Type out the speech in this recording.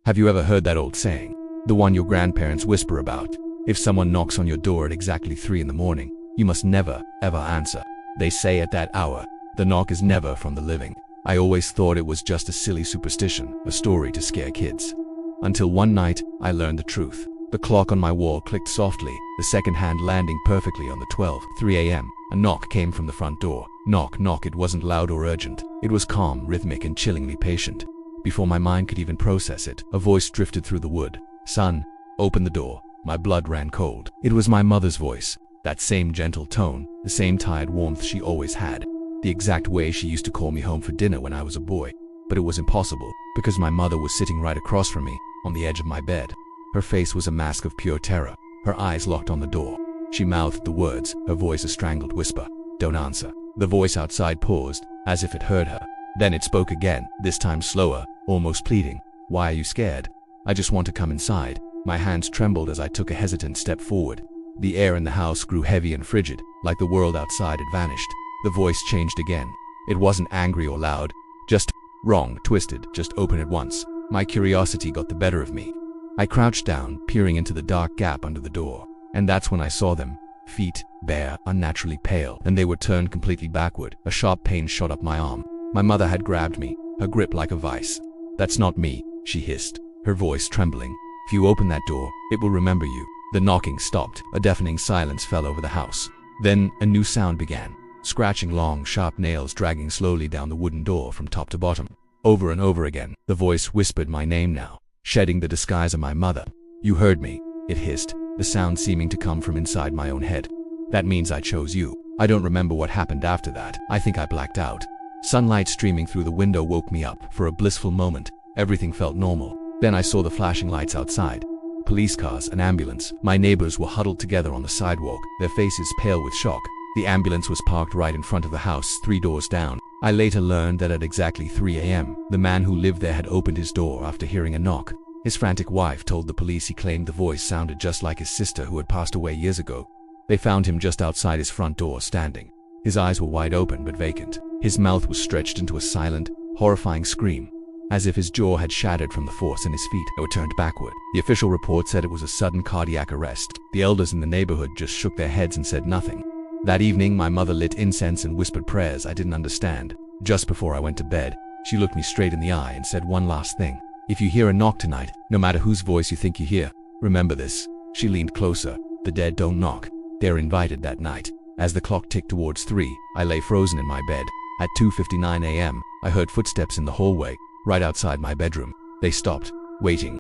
Have you ever heard that old saying? The one your grandparents whisper about. If someone knocks on your door at exactly 3 in the morning, you must never, ever answer. They say at that hour, the knock is never from the living. I always thought it was just a silly superstition, a story to scare kids. Until one night, I learned the truth. The clock on my wall clicked softly, the second hand landing perfectly on the 12:03 a.m. A knock came from the front door. Knock, knock. It wasn't loud or urgent. It was calm, rhythmic, and chillingly patient. Before my mind could even process it, a voice drifted through the wood. "Son, open the door." My blood ran cold. It was my mother's voice. That same gentle tone, the same tired warmth she always had. The exact way she used to call me home for dinner when I was a boy. But it was impossible, because my mother was sitting right across from me, on the edge of my bed. Her face was a mask of pure terror, her eyes locked on the door. She mouthed the words, her voice a strangled whisper. "Don't answer." The voice outside paused, as if it heard her. Then it spoke again, this time slower, almost pleading. "Why are you scared?" "I just want to come inside." My hands trembled as I took a hesitant step forward. The air in the house grew heavy and frigid, like the world outside had vanished. The voice changed again. It wasn't angry or loud, just wrong, twisted, just open at once. My curiosity got the better of me. I crouched down, peering into the dark gap under the door. And that's when I saw them. Feet, bare, unnaturally pale, and they were turned completely backward. A sharp pain shot up my arm. My mother had grabbed me, her grip like a vice. "That's not me," she hissed, her voice trembling. "If you open that door, it will remember you." The knocking stopped. A deafening silence fell over the house. Then a new sound began. Scratching, long, sharp nails dragging slowly down the wooden door from top to bottom. Over and over again, the voice whispered my name now, shedding the disguise of my mother. "You heard me," it hissed, the sound seeming to come from inside my own head. "That means I chose you." I don't remember what happened after that. I think I blacked out. Sunlight streaming through the window woke me up. For a blissful moment, everything felt normal. Then I saw the flashing lights outside. Police cars, an ambulance. My neighbors were huddled together on the sidewalk, their faces pale with shock. The ambulance was parked right in front of the house, 3 doors down. I later learned that at exactly 3 a.m., the man who lived there had opened his door after hearing a knock. His frantic wife told the police he claimed the voice sounded just like his sister who had passed away years ago. They found him just outside his front door, standing. His eyes were wide open but vacant. His mouth was stretched into a silent, horrifying scream, as if his jaw had shattered from the force and his feet were turned backward. The official report said it was a sudden cardiac arrest. The elders in the neighborhood just shook their heads and said nothing. That evening, my mother lit incense and whispered prayers I didn't understand. Just before I went to bed, she looked me straight in the eye and said one last thing. "If you hear a knock tonight, no matter whose voice you think you hear, remember this." She leaned closer. "The dead don't knock. They're invited." That night, as the clock ticked towards 3, I lay frozen in my bed. At 2:59 a.m., I heard footsteps in the hallway, right outside my bedroom. They stopped, waiting.